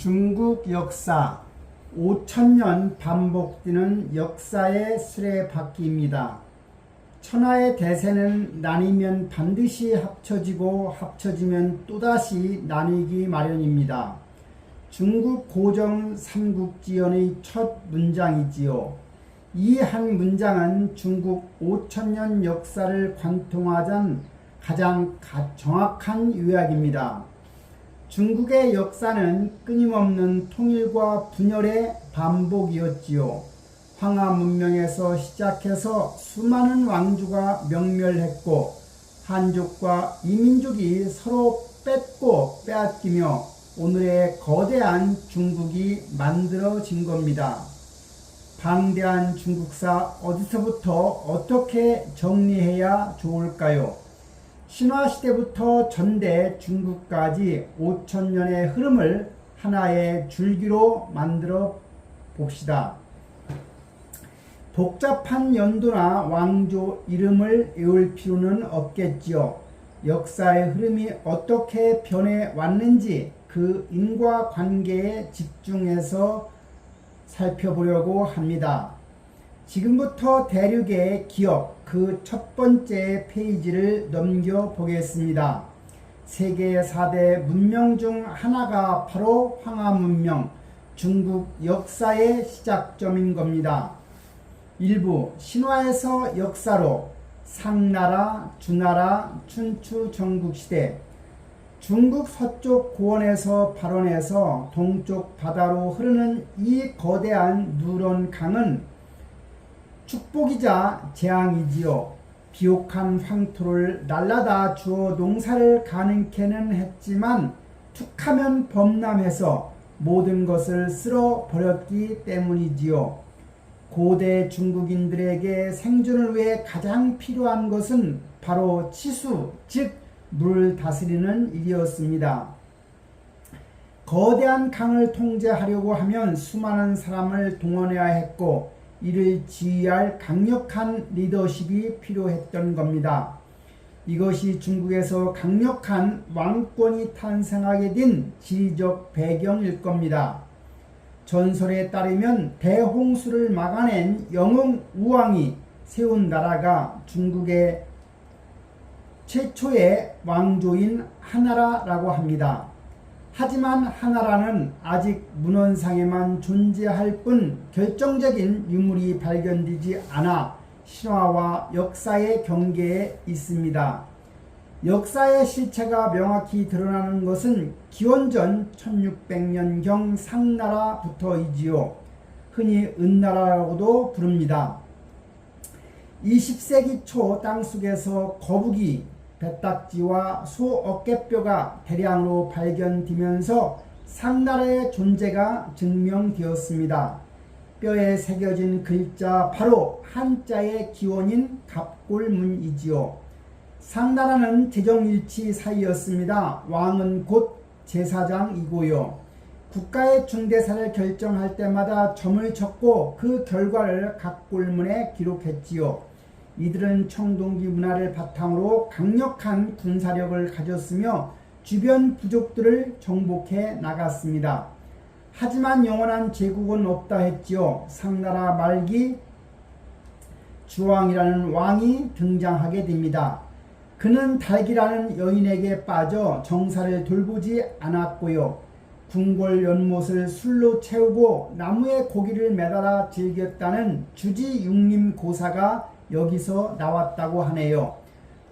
중국 역사 5,000년 반복되는 역사의 수레바퀴입니다. 천하의 대세는 나뉘면 반드시 합쳐지고 합쳐지면 또다시 나뉘기 마련입니다. 중국 고정 삼국지연의 첫 문장이지요. 이 한 문장은 중국 5,000년 역사를 관통하자는 가장 정확한 요약입니다. 중국의 역사는 끊임없는 통일과 분열의 반복이었지요. 황하 문명에서 시작해서 수많은 왕조가 명멸했고 한족과 이민족이 서로 뺏고 빼앗기며 오늘의 거대한 중국이 만들어진 겁니다. 방대한 중국사 어디서부터 어떻게 정리해야 좋을까요? 신화시대부터 전대 중국까지 5,000년의 흐름을 하나의 줄기로 만들어 봅시다. 복잡한 연도나 왕조 이름을 외울 필요는 없겠지요. 역사의 흐름이 어떻게 변해왔는지 그 인과관계에 집중해서 살펴보려고 합니다. 지금부터 대륙의 기억 그 첫 번째 페이지를 넘겨보겠습니다. 세계 4대 문명 중 하나가 바로 황하 문명, 중국 역사의 시작점인 겁니다. 일부 신화에서 역사로 상나라, 주나라, 춘추 전국시대, 중국 서쪽 고원에서 발원해서 동쪽 바다로 흐르는 이 거대한 누런 강은 축복이자 재앙이지요. 비옥한 황토를 날라다 주어 농사를 가능케는 했지만 툭하면 범람해서 모든 것을 쓸어버렸기 때문이지요. 고대 중국인들에게 생존을 위해 가장 필요한 것은 바로 치수, 즉 물을 다스리는 일이었습니다. 거대한 강을 통제하려고 하면 수많은 사람을 동원해야 했고 이를 지휘할 강력한 리더십이 필요했던 겁니다. 이것이 중국에서 강력한 왕권이 탄생하게 된 지리적 배경일 겁니다. 전설에 따르면 대홍수를 막아낸 영흥 우왕이 세운 나라가 중국의 최초의 왕조인 하나라라고 합니다. 하지만 하나라는 아직 문헌상에만 존재할 뿐 결정적인 유물이 발견되지 않아 신화와 역사의 경계에 있습니다. 역사의 실체가 명확히 드러나는 것은 기원전 1600년경 상나라부터이지요. 흔히 은나라라고도 부릅니다. 20세기 초 땅속에서 거북이, 배딱지와 소 어깨뼈가 대량으로 발견되면서 상나라의 존재가 증명되었습니다. 뼈에 새겨진 글자 바로 한자의 기원인 갑골문이지요. 상나라는 재정일치 사이였습니다. 왕은 곧 제사장이고요. 국가의 중대사를 결정할 때마다 점을 쳤고 그 결과를 갑골문에 기록했지요. 이들은 청동기 문화를 바탕으로 강력한 군사력을 가졌으며 주변 부족들을 정복해 나갔습니다. 하지만 영원한 제국은 없다 했지요. 상나라 말기 주왕이라는 왕이 등장하게 됩니다. 그는 달기라는 여인에게 빠져 정사를 돌보지 않았고요. 궁궐 연못을 술로 채우고 나무에 고기를 매달아 즐겼다는 주지육림 고사가 여기서 나왔다고 하네요.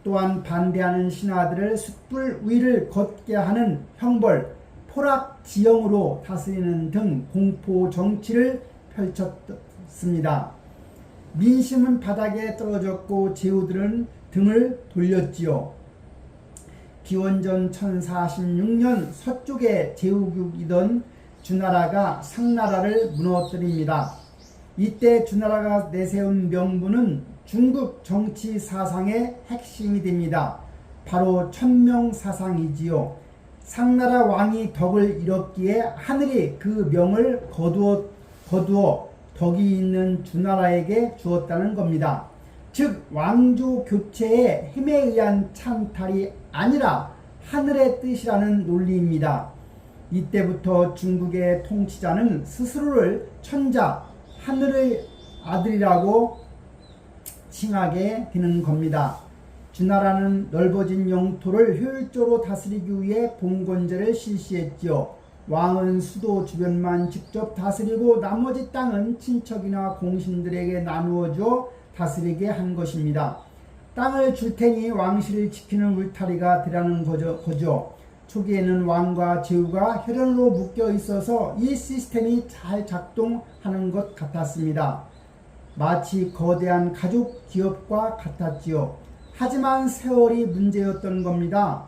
또한 반대하는 신하들을 숯불 위를 걷게 하는 형벌, 포락지형으로 다스리는 등 공포 정치를 펼쳤습니다. 민심은 바닥에 떨어졌고 제후들은 등을 돌렸지요. 기원전 1046년 서쪽의 제후국이던 주나라가 상나라를 무너뜨립니다. 이때 주나라가 내세운 명분은 중국 정치 사상의 핵심이 됩니다. 바로 천명사상이지요. 상나라 왕이 덕을 잃었기에 하늘이 그 명을 거두어 덕이 있는 주나라에게 주었다는 겁니다. 즉 왕조 교체의 힘에 의한 찬탈이 아니라 하늘의 뜻이라는 논리입니다. 이때부터 중국의 통치자는 스스로를 천자, 하늘의 아들이라고 칭하게 되는 겁니다. 주나라는 넓어진 영토를 효율적으로 다스리기 위해 봉건제를 실시했지요. 왕은 수도 주변만 직접 다스리고 나머지 땅은 친척이나 공신들에게 나누어 주어 다스리게 한 것입니다. 땅을 줄 테니 왕실을 지키는 울타리가 되라는 거죠. 초기에는 왕과 제후가 혈연으로 묶여 있어서 이 시스템이 잘 작동하는 것 같았습니다. 마치 거대한 가족 기업과 같았지요. 하지만 세월이 문제였던 겁니다.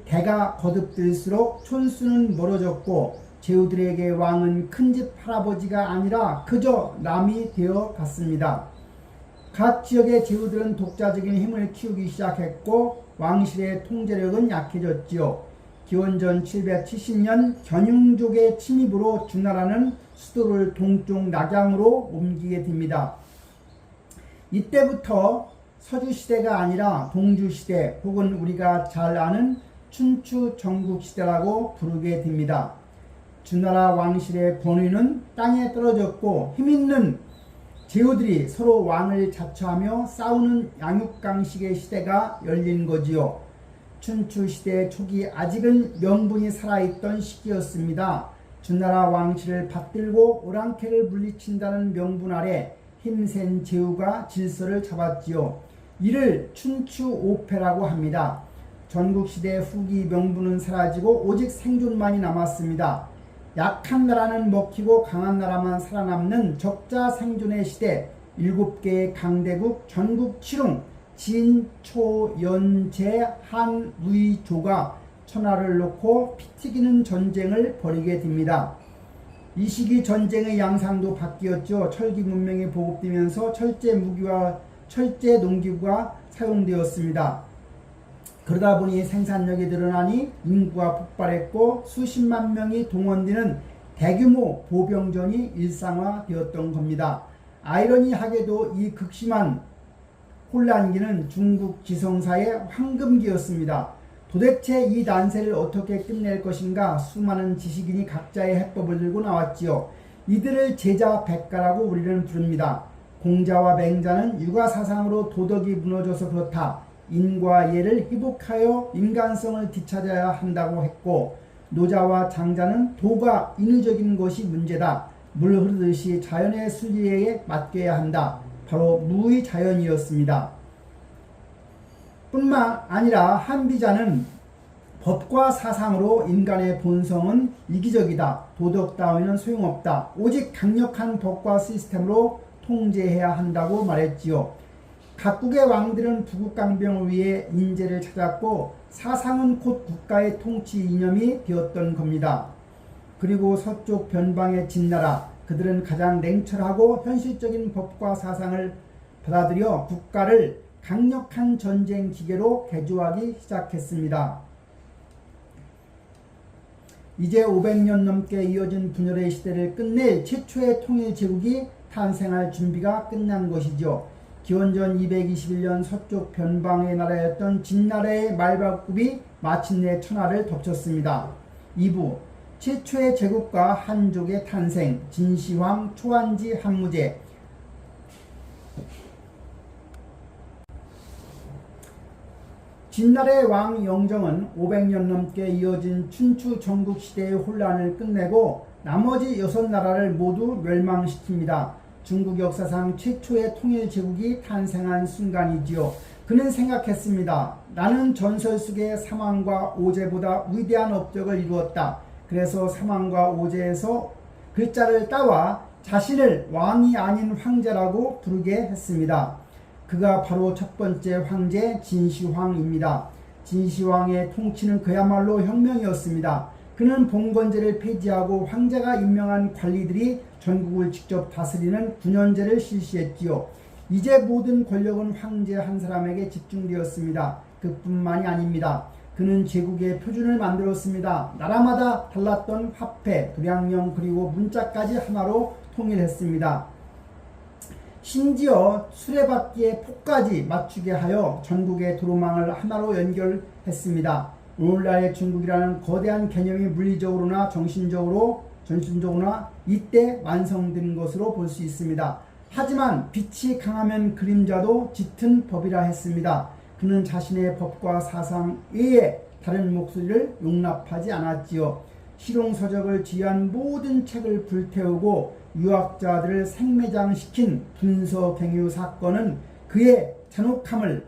대가 거듭될수록 촌수는 멀어졌고 제후들에게 왕은 큰집 할아버지가 아니라 그저 남이 되어 갔습니다. 각 지역의 제후들은 독자적인 힘을 키우기 시작했고 왕실의 통제력은 약해졌지요. 기원전 770년 견융족의 침입으로 주나라는 수도를 동쪽 낙양으로 옮기게 됩니다. 이때부터 서주시대가 아니라 동주시대 혹은 우리가 잘 아는 춘추 전국시대라고 부르게 됩니다. 주나라 왕실의 권위는 땅에 떨어졌고 힘있는 제후들이 서로 왕을 자처하며 싸우는 양육강식의 시대가 열린 거지요. 춘추시대 초기 아직은 명분이 살아있던 시기였습니다. 주나라 왕실을 받들고 오랑캐를 물리친다는 명분 아래 힘센 제후가 질서를 잡았지요. 이를 춘추오패라고 합니다. 전국시대 후기 명분은 사라지고 오직 생존만이 남았습니다. 약한 나라는 먹히고 강한 나라만 살아남는 적자 생존의 시대, 7개의 강대국 전국 칠웅, 진, 초, 연, 제, 한, 의, 조가 천하를 놓고 피 튀기는 전쟁을 벌이게 됩니다. 이 시기 전쟁의 양상도 바뀌었죠. 철기 문명이 보급되면서 철제 무기와 철제 농기구가 사용되었습니다. 그러다 보니 생산력이 늘어나니 인구가 폭발했고 수십만 명이 동원되는 대규모 보병전이 일상화되었던 겁니다. 아이러니하게도 이 극심한 혼란기는 중국 지성사의 황금기였습니다. 도대체 이 난세를 어떻게 끝낼 것인가 수많은 지식인이 각자의 해법을 들고 나왔지요. 이들을 제자 백가라고 우리는 부릅니다. 공자와 맹자는 육아사상으로 도덕이 무너져서 그렇다. 인과 예를 회복하여 인간성을 되찾아야 한다고 했고 노자와 장자는 도가 인위적인 것이 문제다. 물 흐르듯이 자연의 순리에 맡겨야 한다. 바로 무의 자연이었습니다. 뿐만 아니라 한비자는 법과 사상으로 인간의 본성은 이기적이다. 도덕 따위는 소용없다. 오직 강력한 법과 시스템으로 통제해야 한다고 말했지요. 각국의 왕들은 부국강병을 위해 인재를 찾았고 사상은 곧 국가의 통치 이념이 되었던 겁니다. 그리고 서쪽 변방의 진나라, 그들은 가장 냉철하고 현실적인 법과 사상을 받아들여 국가를 강력한 전쟁 기계로 개조하기 시작했습니다. 이제 500년 넘게 이어진 분열의 시대를 끝낼 최초의 통일 제국이 탄생할 준비가 끝난 것이죠. 기원전 221년 서쪽 변방의 나라였던 진나라의 말발굽이 마침내 천하를 덮쳤습니다. 2부 최초의 제국과 한족의 탄생, 진시황, 초안지, 한무제. 진나라의 왕 영정은 500년 넘게 이어진 춘추 전국시대의 혼란을 끝내고 나머지 6나라를 모두 멸망시킵니다. 중국 역사상 최초의 통일 제국이 탄생한 순간이지요. 그는 생각했습니다. 나는 전설 속의 사망과 오제보다 위대한 업적을 이루었다. 그래서 사망과 오제에서 글자를 따와 자신을 왕이 아닌 황제라고 부르게 했습니다. 그가 바로 첫 번째 황제 진시황입니다. 진시황의 통치는 그야말로 혁명이었습니다. 그는 봉건제를 폐지하고 황제가 임명한 관리들이 전국을 직접 다스리는 9년제를 실시했지요. 이제 모든 권력은 황제 한 사람에게 집중되었습니다. 그뿐만이 아닙니다. 그는 제국의 표준을 만들었습니다. 나라마다 달랐던 화폐, 도량령 그리고 문자까지 하나로 통일했습니다. 심지어 수레바퀴의 폭까지 맞추게 하여 전국의 도로망을 하나로 연결했습니다. 오늘날의 중국이라는 거대한 개념이 물리적으로나 전신적으로나 이때 완성된 것으로 볼 수 있습니다. 하지만 빛이 강하면 그림자도 짙은 법이라 했습니다. 그는 자신의 법과 사상 외에 다른 목소리를 용납하지 않았지요. 실용서적을 지휘한 모든 책을 불태우고 유학자들을 생매장시킨 분서갱유 사건은 그의 잔혹함을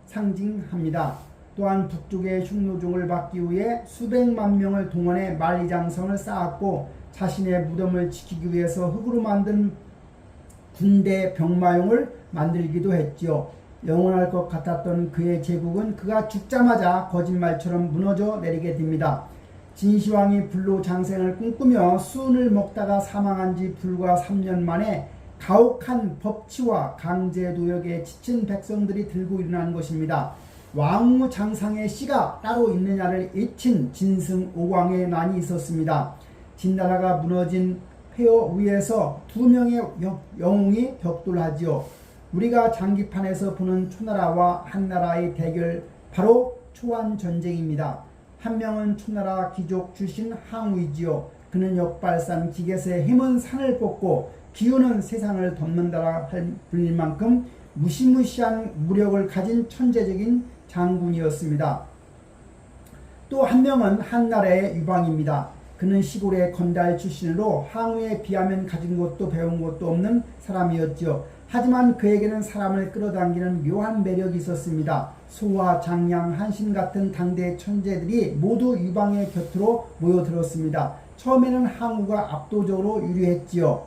상징합니다. 또한 북쪽의 흉노종을 막기 위해 수백만 명을 동원해 만리장성을 쌓았고 자신의 무덤을 지키기 위해서 흙으로 만든 군대 병마용을 만들기도 했지요. 영원할 것 같았던 그의 제국은 그가 죽자마자 거짓말처럼 무너져 내리게 됩니다. 진시황이 불로장생을 꿈꾸며 수은을 먹다가 사망한 지 불과 3년 만에 가혹한 법치와 강제노역에 지친 백성들이 들고 일어난 것입니다. 왕후장상의 씨가 따로 있느냐를 잊힌 진승오광의 난이 있었습니다. 진나라가 무너진 폐허 위에서 두 명의 영웅이 격돌하지요. 우리가 장기판에서 보는 초나라와 한나라의 대결, 바로 초안전쟁입니다. 한 명은 초나라 귀족 출신 항우이지요. 그는 역발산 기겟의 힘은 산을 뻗고 기운은 세상을 덮는다라 할 불릴 만큼 무시무시한 무력을 가진 천재적인 장군이었습니다. 또 한 명은 한나라의 유방입니다. 그는 시골의 건달 출신으로 항우에 비하면 가진 것도 배운 것도 없는 사람이었지요. 하지만 그에게는 사람을 끌어당기는 묘한 매력이 있었습니다. 소와 장량, 한신 같은 당대의 천재들이 모두 유방의 곁으로 모여들었습니다. 처음에는 항우가 압도적으로 유리했지요.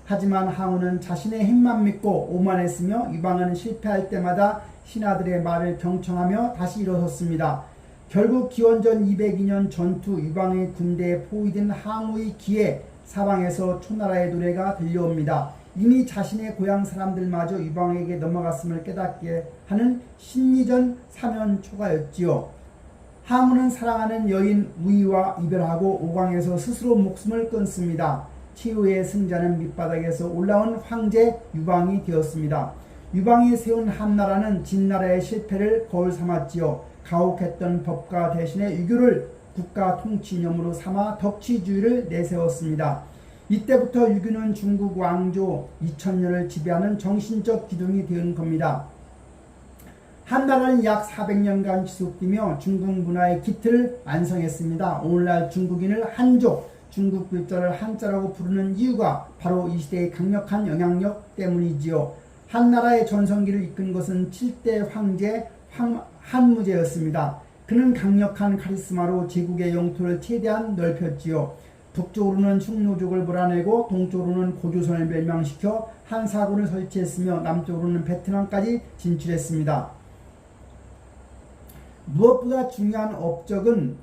하지만 항우는 자신의 힘만 믿고 오만했으며 유방은 실패할 때마다 신하들의 말을 경청하며 다시 일어섰습니다. 결국 기원전 202년 전투 유방의 군대에 포위된 항우의 귀에 사방에서 초나라의 노래가 들려옵니다. 이미 자신의 고향 사람들마저 유방에게 넘어갔음을 깨닫게 하는 심리전 3년 초가였지요. 항우는 사랑하는 여인 우이와 이별하고 오광에서 스스로 목숨을 끊습니다. 최후의 승자는 밑바닥에서 올라온 황제 유방이 되었습니다. 유방이 세운 한나라는 진나라의 실패를 거울 삼았지요. 가혹했던 법과 대신에 유교를 국가 통치념으로 삼아 덕치주의를 내세웠습니다. 이때부터 유교는 중국 왕조 2000년을 지배하는 정신적 기둥이 된 겁니다. 한나라는 약 400년간 지속되며 중국 문화의 기틀을 완성했습니다. 오늘날 중국인을 한족, 중국 글자를 한자라고 부르는 이유가 바로 이 시대의 강력한 영향력 때문이지요. 한나라의 전성기를 이끈 것은 7대 황제 한무제였습니다. 그는 강력한 카리스마로 제국의 영토를 최대한 넓혔지요. 북쪽으로는 흉노족을 몰아내고 동쪽으로는 고조선을 멸망시켜 한사군을 설치했으며 남쪽으로는 베트남까지 진출했습니다. 무엇보다 중요한 업적은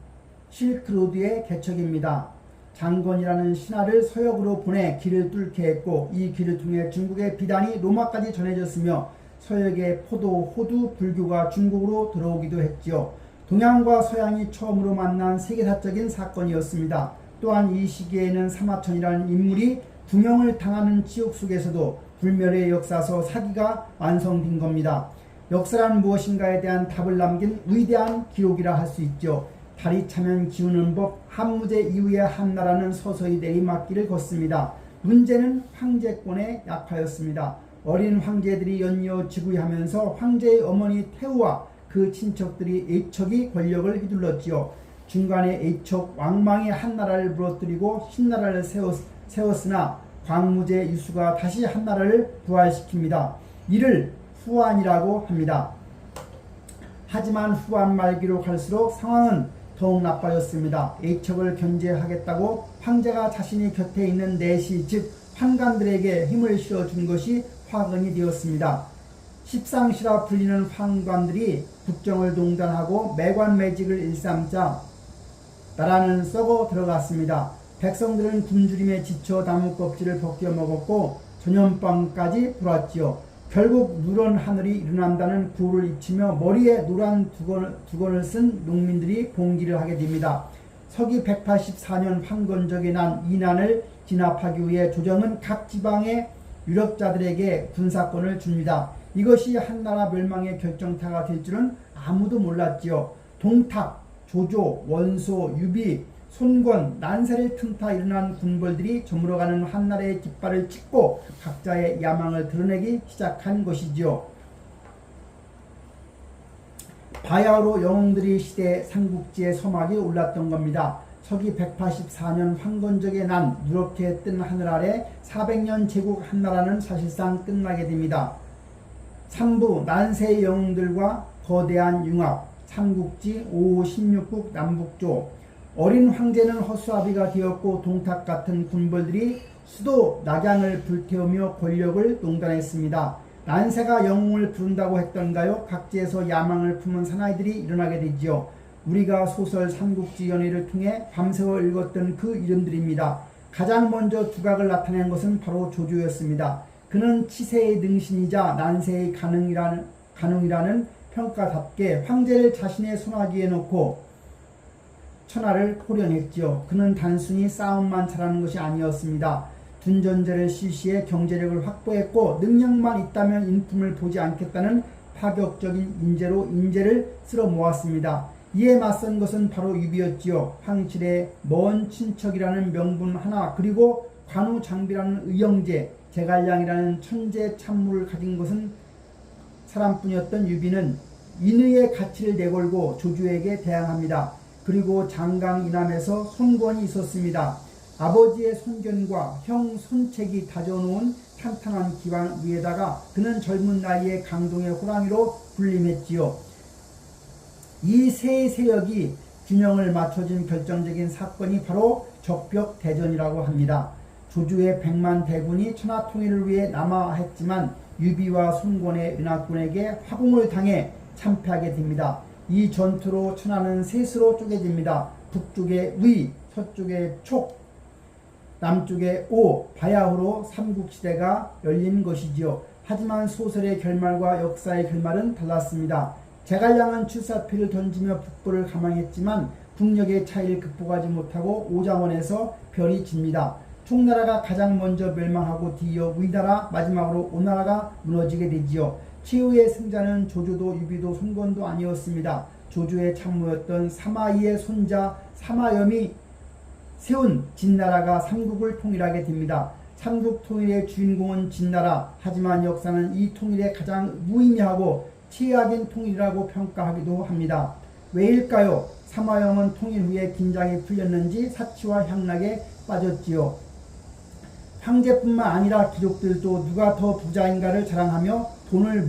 실크로드의 개척입니다. 장건이라는 신하를 서역으로 보내 길을 뚫게 했고 이 길을 통해 중국의 비단이 로마까지 전해졌으며 서역의 포도, 호두, 불교가 중국으로 들어오기도 했지요. 동양과 서양이 처음으로 만난 세계사적인 사건이었습니다. 또한 이 시기에는 사마천이라는 인물이 구명을 당하는 지옥 속에서도 불멸의 역사서 사기가 완성된 겁니다. 역사란 무엇인가에 대한 답을 남긴 위대한 기록이라 할 수 있죠. 달이 차면 기우는 법, 한무제 이후에 한나라는 서서히 내리막길을 걷습니다. 문제는 황제권에 약하였습니다. 어린 황제들이 연이어 즉위하면서 황제의 어머니 태우와 그 친척들이 애척이 권력을 휘둘렀지요. 중간에 애척 왕망이 한나라를 무너뜨리고 신나라를 세웠으나 광무제 유수가 다시 한나라를 부활시킵니다. 이를 후한이라고 합니다. 하지만 후한 말기로 갈수록 상황은 더욱 나빠졌습니다. 애척을 견제하겠다고 황제가 자신이 곁에 있는 내시 즉 환관들에게 힘을 실어준 것이 화근이 되었습니다. 십상시라 불리는 환관들이 국정을 동단하고 매관매직을 일삼자 나라는 썩어 들어갔습니다. 백성들은 굶주림에 지쳐 나무 껍질을 벗겨 먹었고 전염병까지 돌았지요. 결국 누런 하늘이 일어난다는 구호를 잊히며 머리에 노란 두건을 쓴 농민들이 봉기를 하게 됩니다. 서기 184년 황건적에 난 이 난을 진압하기 위해 조정은 각 지방의 유력자들에게 군사권을 줍니다. 이것이 한나라 멸망의 결정타가 될 줄은 아무도 몰랐지요. 동탁, 조조, 원소, 유비, 손권, 난세를 틈타 일어난 군벌들이 저물어가는 한나라의 깃발을 찍고 각자의 야망을 드러내기 시작한 것이지요. 바야흐로 영웅들이 시대 삼국지의 서막이 올랐던 겁니다. 서기 184년 황건적의 난 누렇게 뜬 하늘 아래 400년 제국 한나라는 사실상 끝나게 됩니다. 삼부 난세의 영웅들과 거대한 융합, 삼국지 5, 16국 남북조, 어린 황제는 허수아비가 되었고 동탁 같은 군벌들이 수도 낙양을 불태우며 권력을 농단했습니다. 난세가 영웅을 부른다고 했던가요? 각지에서 야망을 품은 사나이들이 일어나게 되지요. 우리가 소설 삼국지 연의를 통해 밤새워 읽었던 그 이름들입니다. 가장 먼저 두각을 나타낸 것은 바로 조조였습니다. 그는 치세의 능신이자 난세의 가능이라는 평가답게 황제를 자신의 손아귀에 놓고 천하를 호령했지요. 그는 단순히 싸움만 잘하는 것이 아니었습니다. 둔전제를 실시해 경제력을 확보했고 능력만 있다면 인품을 보지 않겠다는 파격적인 인재로 인재를 쓸어 모았습니다. 이에 맞선 것은 바로 유비였지요. 황실의 먼 친척이라는 명분 하나, 그리고 관우장비라는 의형제, 제갈량이라는 천재 참모를 가진 것은 사람뿐이었던 유비는 인의의 가치를 내걸고 조조에게 대항합니다. 그리고 장강 이남에서 손권이 있었습니다. 아버지의 손견과 형 손책이 다져놓은 탄탄한 기반 위에다가 그는 젊은 나이에 강동의 호랑이로 군림했지요. 이 세 세력이 균형을 맞춰준 결정적인 사건이 바로 적벽대전이라고 합니다. 조조의 100만 대군이 천하 통일을 위해 남하했지만 유비와 손권의 은하군에게 화공을 당해 참패하게 됩니다. 이 전투로 천하는 셋으로 쪼개집니다. 북쪽의 위, 서쪽의 촉, 남쪽의 오, 바야흐로 삼국시대가 열린 것이지요. 하지만 소설의 결말과 역사의 결말은 달랐습니다. 제갈량은 출사표를 던지며 북부를 감행했지만 국력의 차이를 극복하지 못하고 오장원에서 별이 집니다. 총나라가 가장 먼저 멸망하고 뒤이어 위나라, 마지막으로 오나라가 무너지게 되지요. 최후의 승자는 조조도 유비도 손권도 아니었습니다. 조조의 참모였던 사마이의 손자 사마염이 세운 진나라가 삼국을 통일하게 됩니다. 삼국 통일의 주인공은 진나라, 하지만 역사는 이 통일의 가장 무의미하고 최악인 통일이라고 평가하기도 합니다. 왜일까요? 사마염은 통일 후에 긴장이 풀렸는지 사치와 향락에 빠졌지요. 황제뿐만 아니라 귀족들도 누가 더 부자인가를 자랑하며 돈을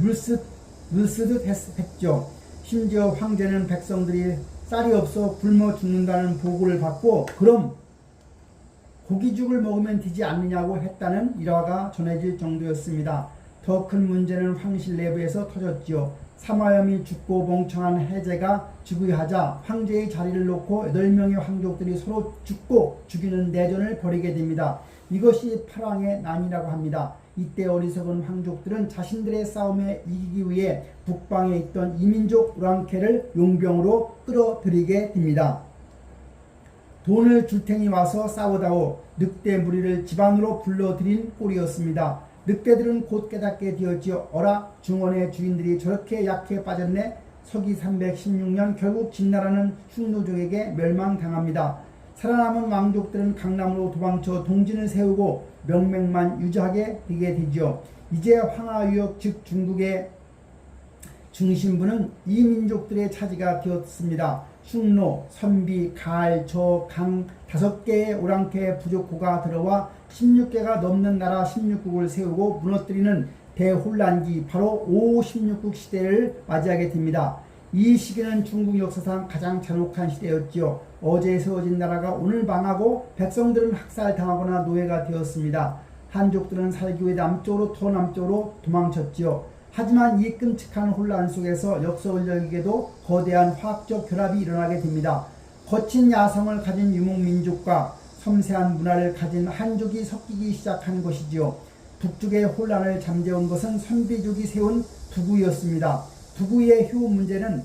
물쓰듯 했죠. 심지어 황제는 백성들이 쌀이 없어 굶어 죽는다는 보고를 받고 그럼 고기죽을 먹으면 되지 않느냐고 했다는 일화가 전해질 정도였습니다. 더 큰 문제는 황실 내부에서 터졌지요. 사마염이 죽고 멍청한 해제가 즉위하자 황제의 자리를 놓고 8명의 황족들이 서로 죽고 죽이는 내전을 벌이게 됩니다. 이것이 팔왕의 난이라고 합니다. 이때 어리석은 황족들은 자신들의 싸움에 이기기 위해 북방에 있던 이민족 우랑캐를 용병으로 끌어들이게 됩니다. 돈을 줄 테니 와서 싸우다오. 늑대 무리를 집안으로 불러들인 꼴이었습니다. 늑대들은 곧 깨닫게 되었지요. 어라, 중원의 주인들이 저렇게 약해 빠졌네. 서기 316년 결국 진나라는 흉노족에게 멸망당합니다. 살아남은 왕족들은 강남으로 도망쳐 동진을 세우고 명맥만 유지하게 되게 되죠. 이제 황하유역 즉 중국의 중심부는 이 민족들의 차지가 되었습니다. 흉노, 선비, 갈, 저, 강 5개의 오랑캐 부족호가 들어와 16개가 넘는 나라 16국을 세우고 무너뜨리는 대혼란기, 바로 5, 16국 시대를 맞이하게 됩니다. 이 시기는 중국 역사상 가장 잔혹한 시대였지요. 어제 세워진 나라가 오늘 망하고 백성들은 학살당하거나 노예가 되었습니다. 한족들은 살기 위해 남쪽으로 더 남쪽으로 도망쳤지요. 하지만 이 끔찍한 혼란 속에서 역설적이게도 거대한 화학적 결합이 일어나게 됩니다. 거친 야성을 가진 유목민족과 섬세한 문화를 가진 한족이 섞이기 시작한 것이지요. 북쪽의 혼란을 잠재운 것은 선비족이 세운 두구였습니다. 두구의 효무제는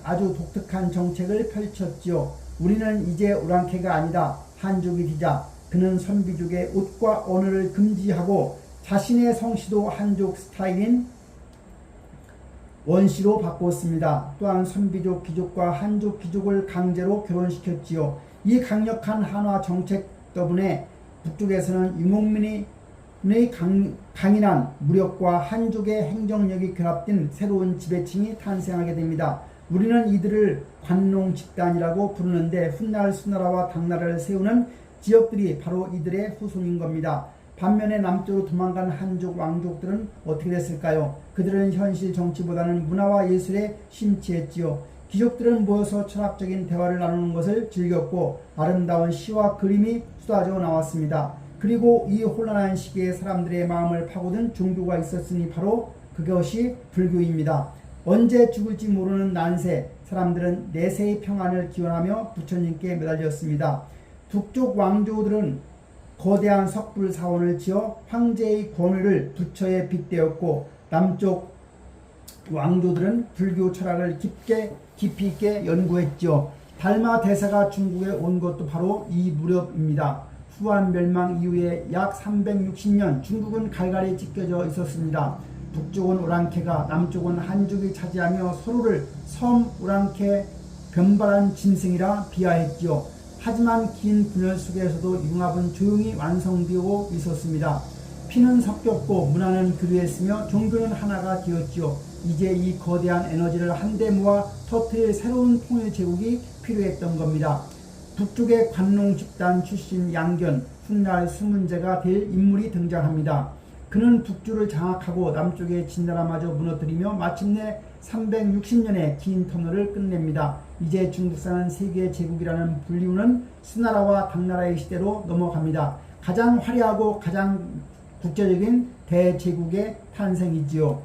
아주 독특한 정책을 펼쳤지요. 우리는 이제 오랑캐가 아니다. 한족이 되자. 그는 선비족의 옷과 언어를 금지하고 자신의 성씨도 한족 스타일인 원시로 바꿨습니다. 또한 선비족 귀족과 한족 귀족을 강제로 결혼시켰지요. 이 강력한 한화 정책 덕분에 북쪽에서는 유목민의 강인한 무력과 한족의 행정력이 결합된 새로운 지배층이 탄생하게 됩니다. 우리는 이들을 관농 집단이라고 부르는데 훗날 수나라와 당나라를 세우는 지역들이 바로 이들의 후손인 겁니다. 반면에 남쪽으로 도망간 한족 왕족들은 어떻게 됐을까요? 그들은 현실 정치보다는 문화와 예술에 심취했지요. 귀족들은 모여서 철학적인 대화를 나누는 것을 즐겼고 아름다운 시와 그림이 쏟아져 나왔습니다. 그리고 이 혼란한 시기에 사람들의 마음을 파고든 종교가 있었으니 바로 그것이 불교입니다. 언제 죽을지 모르는 난세, 사람들은 내세의 평안을 기원하며 부처님께 매달렸습니다. 북쪽 왕조들은 거대한 석불 사원을 지어 황제의 권위를 부처에 빗대었고 남쪽 왕조들은 불교 철학을 깊이 있게 연구했죠. 달마 대사가 중국에 온 것도 바로 이 무렵입니다. 후한 멸망 이후에 약 360년 중국은 갈갈이 찢겨져 있었습니다. 북쪽은 오랑캐가 남쪽은 한족이 차지하며 서로를 섬 오랑캐 변발한 짐승이라 비하했지요. 하지만 긴 분열 속에서도 융합은 조용히 완성되고 있었습니다. 피는 섞였고 문화는 교류했으며 종교는 하나가 되었지요. 이제 이 거대한 에너지를 한데 모아 터뜨릴 새로운 통일 제국이 필요했던 겁니다. 북쪽의 관농 집단 출신 양견, 훗날 수문제가 될 인물이 등장합니다. 그는 북주를 장악하고 남쪽의 진나라마저 무너뜨리며 마침내 360년의 긴 터널을 끝냅니다. 이제 중국사는 세계 제국이라는 불리우는 수나라와 당나라의 시대로 넘어갑니다. 가장 화려하고 가장 국제적인 대제국의 탄생이지요.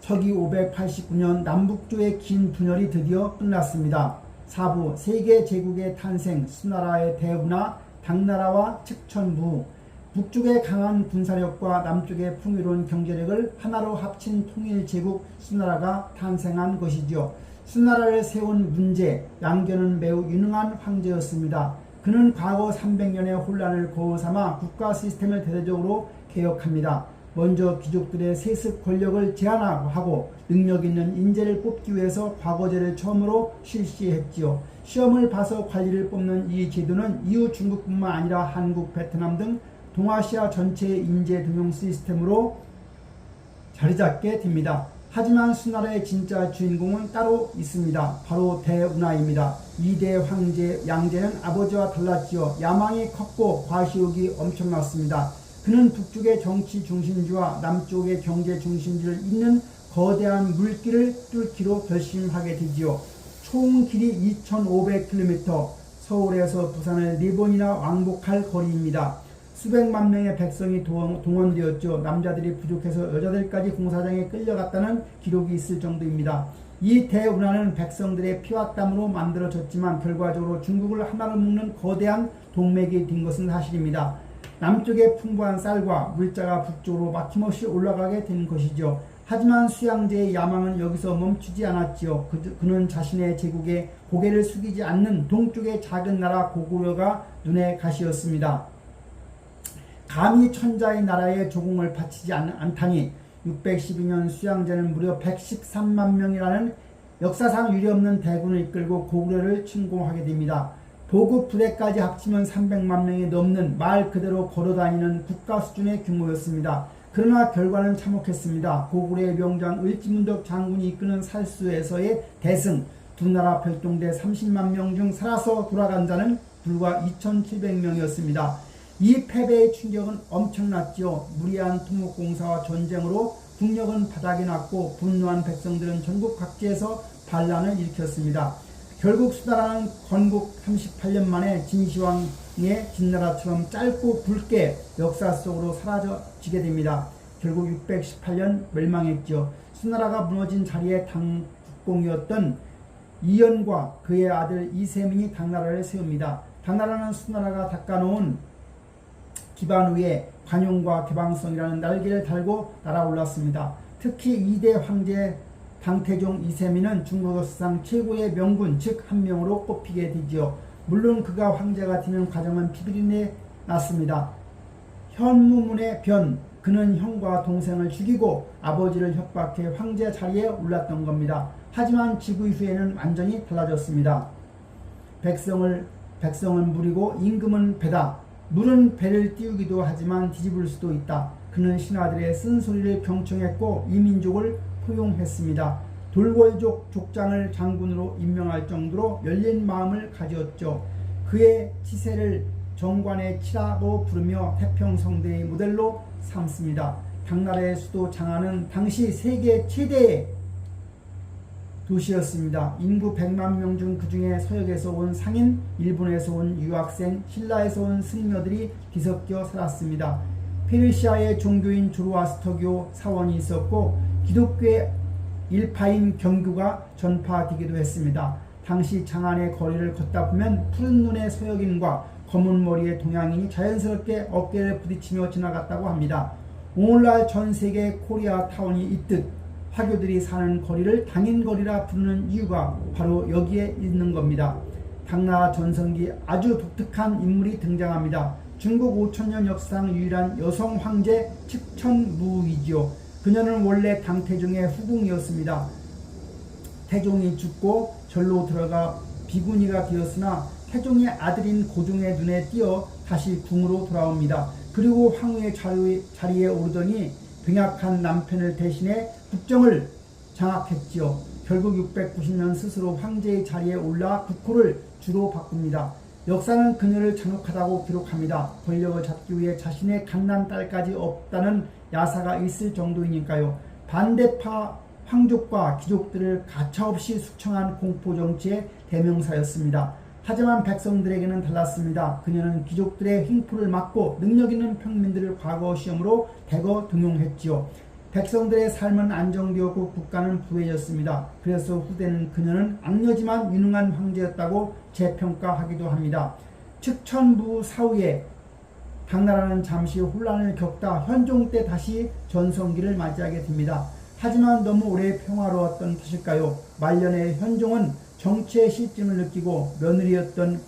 서기 589년 남북조의 긴 분열이 드디어 끝났습니다. 4부 세계 제국의 탄생, 수나라의 대분화, 당나라와 측천부. 북쪽의 강한 군사력과 남쪽의 풍요로운 경제력을 하나로 합친 통일제국 수나라가 탄생한 것이죠. 수나라를 세운 문제, 양견은 매우 유능한 황제였습니다. 그는 과거 300년의 혼란을 거울 삼아 국가 시스템을 대대적으로 개혁합니다. 먼저 귀족들의 세습 권력을 제한하고 능력 있는 인재를 뽑기 위해서 과거제를 처음으로 실시했지요. 시험을 봐서 관리를 뽑는 이 제도는 이후 중국뿐만 아니라 한국, 베트남 등 동아시아 전체의 인재 등용 시스템으로 자리잡게 됩니다. 하지만 수나라의 진짜 주인공은 따로 있습니다. 바로 대운하입니다. 2대 황제 양제는 아버지와 달랐지요. 야망이 컸고 과시욕이 엄청났습니다. 그는 북쪽의 정치 중심지와 남쪽의 경제 중심지를 잇는 거대한 물길을 뚫기로 결심하게 되지요. 총 길이 2500km, 서울에서 부산을 4번이나 왕복할 거리입니다. 수백만 명의 백성이 동원되었죠. 남자들이 부족해서 여자들까지 공사장에 끌려갔다는 기록이 있을 정도입니다. 이 대운하는 백성들의 피와 땀으로 만들어졌지만 결과적으로 중국을 하나로 묶는 거대한 동맥이 된 것은 사실입니다. 남쪽의 풍부한 쌀과 물자가 북쪽으로 막힘없이 올라가게 된 것이죠. 하지만 수양제의 야망은 여기서 멈추지 않았지요. 그는 자신의 제국에 고개를 숙이지 않는 동쪽의 작은 나라 고구려가 눈에 가시였습니다. 감히 천자의 나라에 조공을 바치지 않다니 612년 수양제는 무려 113만 명이라는 역사상 유례없는 대군을 이끌고 고구려를 침공하게 됩니다. 보급 부대까지 합치면 300만 명이 넘는 말 그대로 걸어다니는 국가 수준의 규모였습니다. 그러나 결과는 참혹했습니다. 고구려의 명장 을지문덕 장군이 이끄는 살수에서의 대승, 두 나라 별동대 30만 명 중 살아서 돌아간 자는 불과 2,700명이었습니다. 이 패배의 충격은 엄청났지요. 무리한 토목공사와 전쟁으로 국력은 바닥이 났고 분노한 백성들은 전국 각지에서 반란을 일으켰습니다. 결국 수나라는 건국 38년 만에 진시황의 진나라처럼 짧고 굵게 역사 속으로 사라지게 됩니다. 결국 618년 멸망했죠. 수나라가 무너진 자리에 당국공이었던 이연과 그의 아들 이세민이 당나라를 세웁니다. 당나라는 수나라가 닦아놓은 기반 위에 관용과 개방성이라는 날개를 달고 날아올랐습니다. 특히 2대 황제 당태종 이세민은 중국 역사상 최고의 명군 즉 한 명으로 꼽히게 되지요. 물론 그가 황제가 되는 과정은 비비린내 났습니다. 현무문의 변, 그는 형과 동생을 죽이고 아버지를 협박해 황제 자리에 올랐던 겁니다. 하지만 즉위 후에는 완전히 달라졌습니다. 백성을 물이고 임금은 배다. 물은 배를 띄우기도 하지만 뒤집을 수도 있다. 그는 신하들의 쓴소리를 경청했고 이민족을 포용했습니다. 돌궐족 족장을 장군으로 임명할 정도로 열린 마음을 가졌죠. 그의 치세를 정관의 치라고 부르며 태평성대의 모델로 삼습니다. 당나라의 수도 장안은 당시 세계 최대의 도시였습니다. 인구 100만 명 중 그 중에 서역에서 온 상인, 일본에서 온 유학생, 신라에서 온 승려들이 뒤섞여 살았습니다. 페르시아의 종교인 조로아스터교 사원이 있었고 기독교의 일파인 경교가 전파되기도 했습니다. 당시 장안의 거리를 걷다 보면 푸른 눈의 서역인과 검은 머리의 동양인이 자연스럽게 어깨를 부딪히며 지나갔다고 합니다. 오늘날 전 세계 코리아타운이 있듯 화교들이 사는 거리를 당인거리라 부르는 이유가 바로 여기에 있는 겁니다. 당나라 전성기 아주 독특한 인물이 등장합니다. 중국 5천년 역사상 유일한 여성 황제 측천무이지요. 그녀는 원래 당태종의 후궁이었습니다. 태종이 죽고 절로 들어가 비구니가 되었으나 태종의 아들인 고종의 눈에 띄어 다시 궁으로 돌아옵니다. 그리고 황후의 자리에 오르더니 병약한 남편을 대신해 국정을 장악했지요. 결국 690년 스스로 황제의 자리에 올라 국호를 주로 바꿉니다. 역사는 그녀를 잔혹하다고 기록합니다. 권력을 잡기 위해 자신의 갓난 딸까지 없다는 야사가 있을 정도이니까요. 반대파 황족과 귀족들을 가차없이 숙청한 공포정치의 대명사였습니다. 하지만 백성들에게는 달랐습니다. 그녀는 귀족들의 횡포를 막고 능력있는 평민들을 과거 시험으로 대거 등용했지요. 백성들의 삶은 안정되었고 국가는 부해졌습니다. 그래서 후대는 그녀는 악녀지만 유능한 황제였다고 재평가하기도 합니다. 측천무 사후에 당나라는 잠시 혼란을 겪다 현종 때 다시 전성기를 맞이하게 됩니다. 하지만 너무 오래 평화로웠던 탓일까요? 말년에 현종은 정치의 실증을 느끼고 며느리였던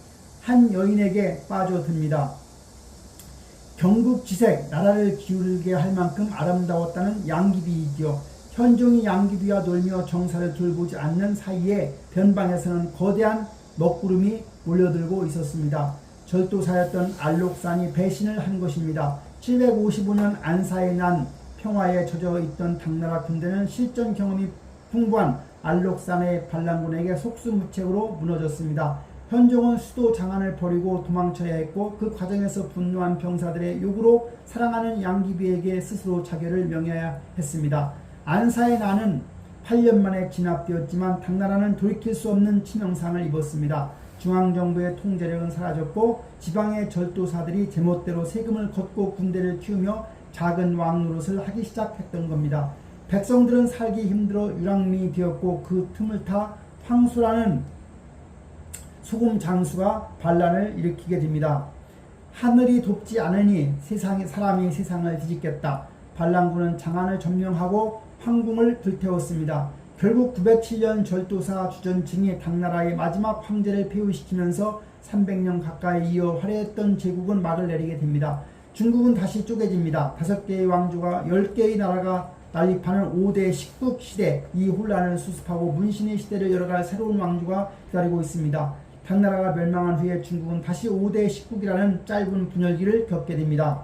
한 여인에게 빠져듭니다. 경국지색, 나라를 기울게 할 만큼 아름다웠다는 양귀비이지요. 현종이 양귀비와 놀며 정사를 돌보지 않는 사이에 변방에서는 거대한 먹구름이 몰려들고 있었습니다. 절도사였던 알록산이 배신을 한 것입니다. 755년 안사에 난 평화에 젖어 있던 당나라 군대는 실전 경험이 풍부한 알록산의 반란군에게 속수무책으로 무너졌습니다. 현종은 수도 장안을 버리고 도망쳐야 했고 그 과정에서 분노한 병사들의 요구로 사랑하는 양귀비에게 스스로 자결을 명해야 했습니다. 안사의 난은 8년 만에 진압되었지만 당나라는 돌이킬 수 없는 치명상을 입었습니다. 중앙정부의 통제력은 사라졌고 지방의 절도사들이 제멋대로 세금을 걷고 군대를 키우며 작은 왕 노릇을 하기 시작했던 겁니다. 백성들은 살기 힘들어 유랑민이 되었고 그 틈을 타 황수라는 소금 장수가 반란을 일으키게 됩니다. 하늘이 돕지 않으니 사람이 세상을 뒤집겠다. 반란군은 장안을 점령하고 황궁을 불태웠습니다. 결국 907년 절도사 주전층이 당나라의 마지막 황제를 폐위시키면서 300년 가까이 이어 화려했던 제국은 막을 내리게 됩니다. 중국은 다시 쪼개집니다. 5개의 왕조가 10개의 나라가 난립하는 5대 식국 시대, 이 혼란을 수습하고 문신의 시대를 열어갈 새로운 왕조가 기다리고 있습니다. 당나라가 멸망한 후에 중국은 다시 5대 식국이라는 짧은 분열기를 겪게 됩니다.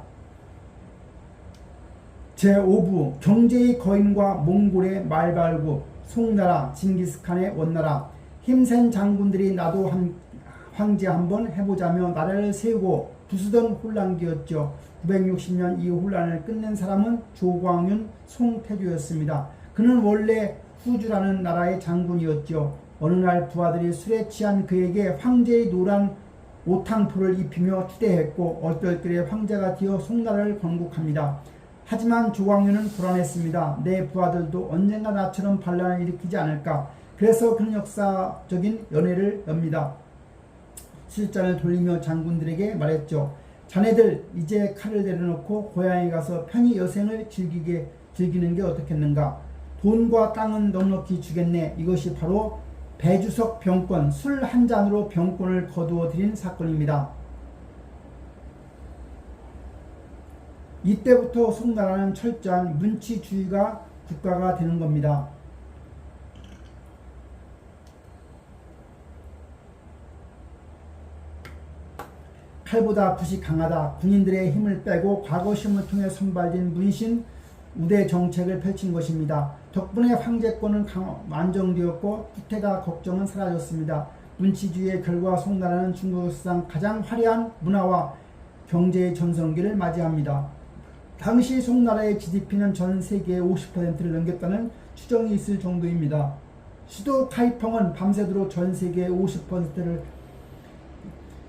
제5부 경제의 거인과 몽골의 말발국, 송나라, 징기스칸의 원나라. 힘센 장군들이 나도 황제 한번 해보자며 나라를 세우고 부수던 혼란기였죠. 960년 이 혼란을 끝낸 사람은 조광윤, 송태조였습니다. 그는 원래 후주라는 나라의 장군이었죠. 어느 날 부하들이 술에 취한 그에게 황제의 노란 오탕포를 입히며 추대했고 얼떨결에 황제가 되어 송나라를 건국합니다. 하지만 조광윤은 불안했습니다. 내 부하들도 언젠가 나처럼 반란을 일으키지 않을까. 그래서 그는 역사적인 연회를 엽니다. 술잔을 돌리며 장군들에게 말했죠. 자네들 이제 칼을 내려놓고 고향에 가서 편히 여생을 즐기는 게 어떻겠는가. 돈과 땅은 넉넉히 주겠네. 이것이 바로 배주석 병권, 술 한 잔으로 병권을 거두어 들인 사건입니다. 이때부터 송나라는 철저한 문치주의가 국가가 되는 겁니다. 칼보다 붓이 강하다. 군인들의 힘을 빼고 과거 시험을 통해 선발된 문신 우대 정책을 펼친 것입니다. 덕분에 황제권은 안정되었고 후퇴가 걱정은 사라졌습니다. 문치주의의 결과 송나라는 중국 역사상 가장 화려한 문화와 경제의 전성기를 맞이합니다. 당시 송나라의 GDP는 전 세계의 50%를 넘겼다는 추정이 있을 정도입니다. 수도 카이펑은 밤새도록 전 세계의 50%를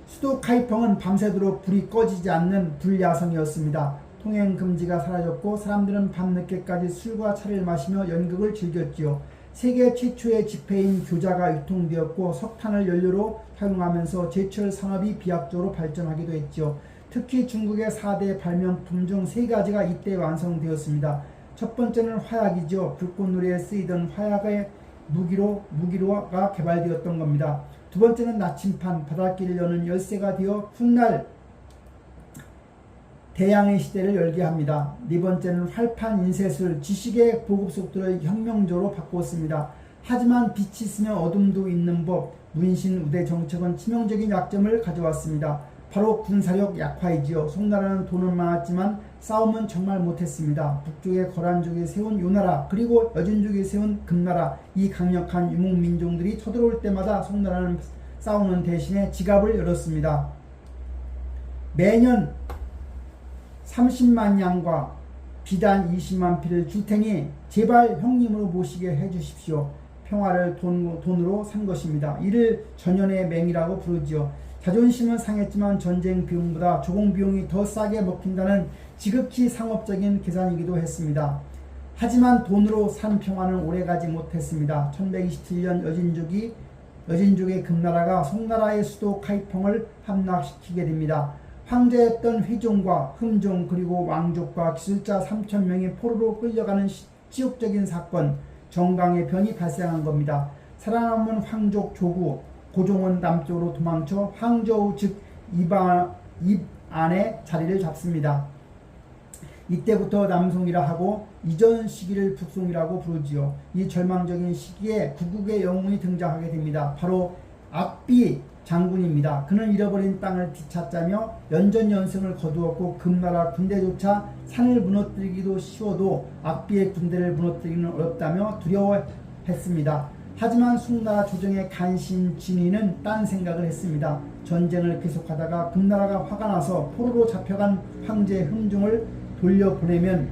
수도 카이펑은 밤새도록 불이 꺼지지 않는 불야성이었습니다. 통행 금지가 사라졌고 사람들은 밤늦게까지 술과 차를 마시며 연극을 즐겼지요. 세계 최초의 지폐인 교자가 유통되었고 석탄을 연료로 사용하면서 제철 산업이 비약적으로 발전하기도 했지요. 특히 중국의 4대 발명품 중 3가지가 이때 완성되었습니다. 첫 번째는 화약이죠. 불꽃놀이에 쓰이던 화약의 무기로가 개발되었던 겁니다. 두 번째는 나침판, 바닷길을 여는 열쇠가 되어 훗날 대양의 시대를 열게 합니다. 네 번째는 활판, 인쇄술, 지식의 보급 속도를 혁명적으로 바꾸었습니다. 하지만 빛이 있으면 어둠도 있는 법, 문신 우대 정책은 치명적인 약점을 가져왔습니다. 바로 군사력 약화이지요. 송나라는 돈은 많았지만 싸움은 정말 못했습니다. 북쪽의 거란족이 세운 요나라 그리고 여진족이 세운 금나라, 이 강력한 유목민족들이 쳐들어올 때마다 송나라는 싸우는 대신에 지갑을 열었습니다. 매년 30만 양과 비단 20만 피를 줄 테니 제발 형님으로 모시게 해주십시오. 평화를 돈으로 산 것입니다. 이를 전연의 맹이라고 부르지요. 자존심은 상했지만 전쟁 비용보다 조공 비용이 더 싸게 먹힌다는 지극히 상업적인 계산이기도 했습니다. 하지만 돈으로 산 평화는 오래가지 못했습니다. 1127년 여진족의 금나라가 송나라의 수도 카이펑을 함락시키게 됩니다. 황제였던 회종과 흠종 그리고 왕족과 기술자 3,000명이 포로로 끌려가는 치욕적인 사건, 정강의 변이 발생한 겁니다. 살아남은 황족 조구 고종은 남쪽으로 도망쳐 황저우 즉 입안에 자리를 잡습니다. 이때부터 남송이라 하고 이전 시기를 북송이라고 부르지요. 이 절망적인 시기에 구국의 영웅이 등장하게 됩니다. 바로 악비 장군입니다. 그는 잃어버린 땅을 되찾자며 연전연승을 거두었고 금나라 군대조차 산을 무너뜨리기도 쉬워도 악비의 군대를 무너뜨리기는 어렵다며 두려워했습니다. 하지만 송나라 조정의 간신진의는 딴 생각을 했습니다. 전쟁을 계속하다가 금나라가 화가 나서 포로로 잡혀간 황제 흠종을 돌려보내면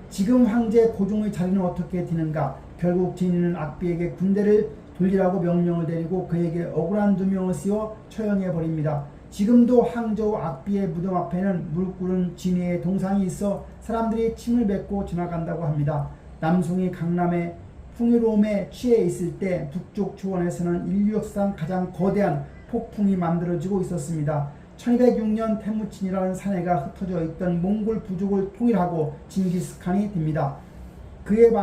지금 황제 고종의 자리는 어떻게 되는가? 결국 진의는 악비에게 군대를 돌리라고 명령을 내리고 그에게 억울한 누명을 씌워 처형해버립니다. 지금도 항저우 악비의 무덤 앞에는 물 끓는 진의의 동상이 있어 사람들이 침을 뱉고 지나간다고 합니다. 남송이 강남의 풍요로움에 취해 있을 때 북쪽 초원에서는 인류 역사상 가장 거대한 폭풍이 만들어지고 있었습니다. 1206년 태무친이라는 사내가 흩어져 있던 몽골 부족을 통일하고 징기스칸이 됩니다. 그의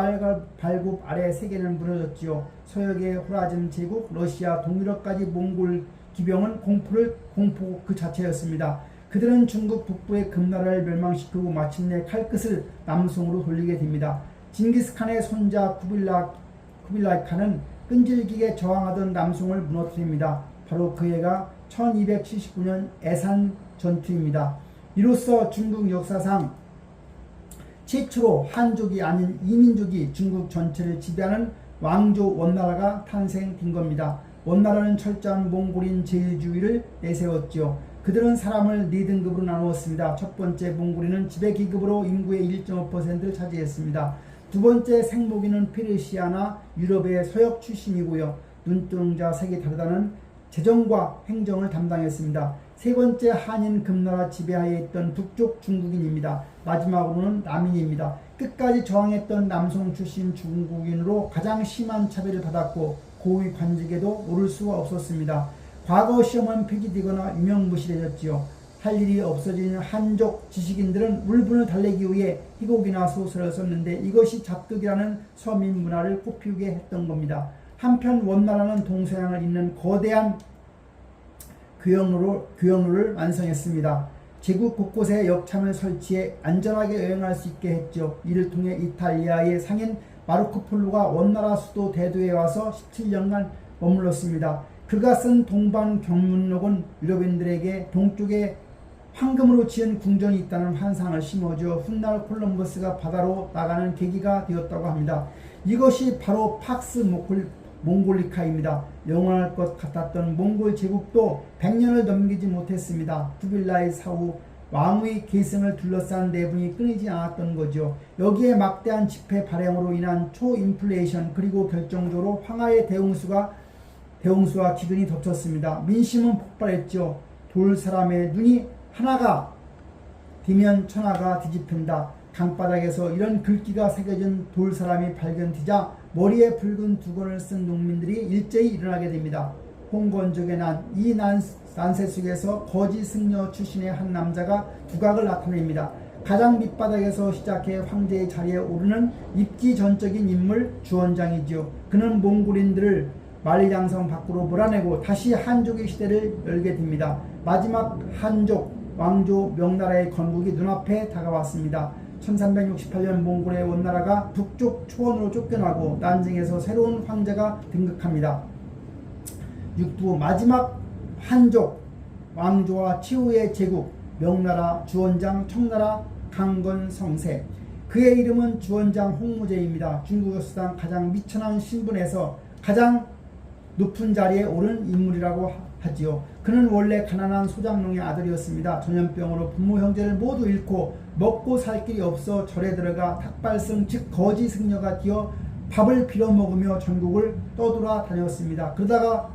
발굽 아래 세계는 무너졌지요. 서역의 호라즘 제국, 러시아, 동유럽까지 몽골 기병은 공포 그 자체였습니다. 그들은 중국 북부의 금나라를 멸망시키고 마침내 칼끝을 남송으로 돌리게 됩니다. 징기스칸의 손자 쿠빌라이 칸은 끈질기게 저항하던 남송을 무너뜨립니다. 바로 그 해가 1279년 애산 전투입니다. 이로써 중국 역사상 최초로 한족이 아닌 이민족이 중국 전체를 지배하는 왕조 원나라가 탄생된 겁니다. 원나라는 철저한 몽골인 제일주의를 내세웠지요. 그들은 사람을 4등급으로 나누었습니다. 첫 번째 몽골인은 지배기급으로 인구의 1.5%를 차지했습니다. 두 번째 생목인은 페르시아나 유럽의 서역 출신이고요. 눈동자 색이 다르다는 재정과 행정을 담당했습니다. 세 번째 한인 금나라 지배하에 있던 북쪽 중국인입니다. 마지막으로는 남인입니다. 끝까지 저항했던 남송 출신 중국인으로 가장 심한 차별을 받았고 고위 관직에도 오를 수가 없었습니다. 과거 시험은 폐지되거나 유명무실해졌지요. 할 일이 없어진 한족 지식인들은 울분을 달래기 위해 희곡이나 소설을 썼는데 이것이 잡득이라는 서민 문화를 꽃피우게 했던 겁니다. 한편 원나라는 동서양을 잇는 거대한 교역로를 완성했습니다. 제국 곳곳에 역참을 설치해 안전하게 여행할 수 있게 했죠. 이를 통해 이탈리아의 상인 마르코 폴로가 원나라 수도 대도에 와서 17년간 머물렀습니다. 그가 쓴 동방경문록은 유럽인들에게 동쪽에 황금으로 지은 궁전이 있다는 환상을 심어주어 훗날 콜럼버스가 바다로 나가는 계기가 되었다고 합니다. 이것이 바로 팍스 몽골리카입니다. 영원할 것 같았던 몽골 제국도 100년을 넘기지 못했습니다. 쿠빌라이 사후 왕의 계승을 둘러싼 내분이 끊이지 않았던 거죠. 여기에 막대한 지폐 발행으로 인한 초인플레이션 그리고 결정적으로 황하의 대홍수와 기근이 덮쳤습니다. 민심은 폭발했죠. 돌 사람의 눈이 하나가 뒤면 천하가 뒤집힌다. 강바닥에서 이런 글귀가 새겨진 돌 사람이 발견되자 머리에 붉은 두건을 쓴 농민들이 일제히 일어나게 됩니다. 홍건적의 이 난세 속에서 거지 승려 출신의 한 남자가 두각을 나타냅니다. 가장 밑바닥에서 시작해 황제의 자리에 오르는 입기전적인 인물 주원장이지요. 그는 몽골인들을 만리장성 밖으로 몰아내고 다시 한족의 시대를 열게 됩니다. 마지막 한족 왕조 명나라의 건국이 눈앞에 다가왔습니다. 1368년 몽골의 원나라가 북쪽 초원으로 쫓겨나고 난징에서 새로운 황제가 등극합니다. 육부 마지막 한족 왕조와 최후의 제국 명나라 주원장 청나라 강건성세. 그의 이름은 주원장 홍무제입니다. 중국 역사상 가장 미천한 신분에서 가장 높은 자리에 오른 인물이라고 하지요. 그는 원래 가난한 소장농의 아들이었습니다. 전염병으로 부모 형제를 모두 잃고 먹고 살 길이 없어 절에 들어가 탁발승 즉 거지 승려가 되어 밥을 빌어먹으며 전국을 떠돌아 다녔습니다. 그러다가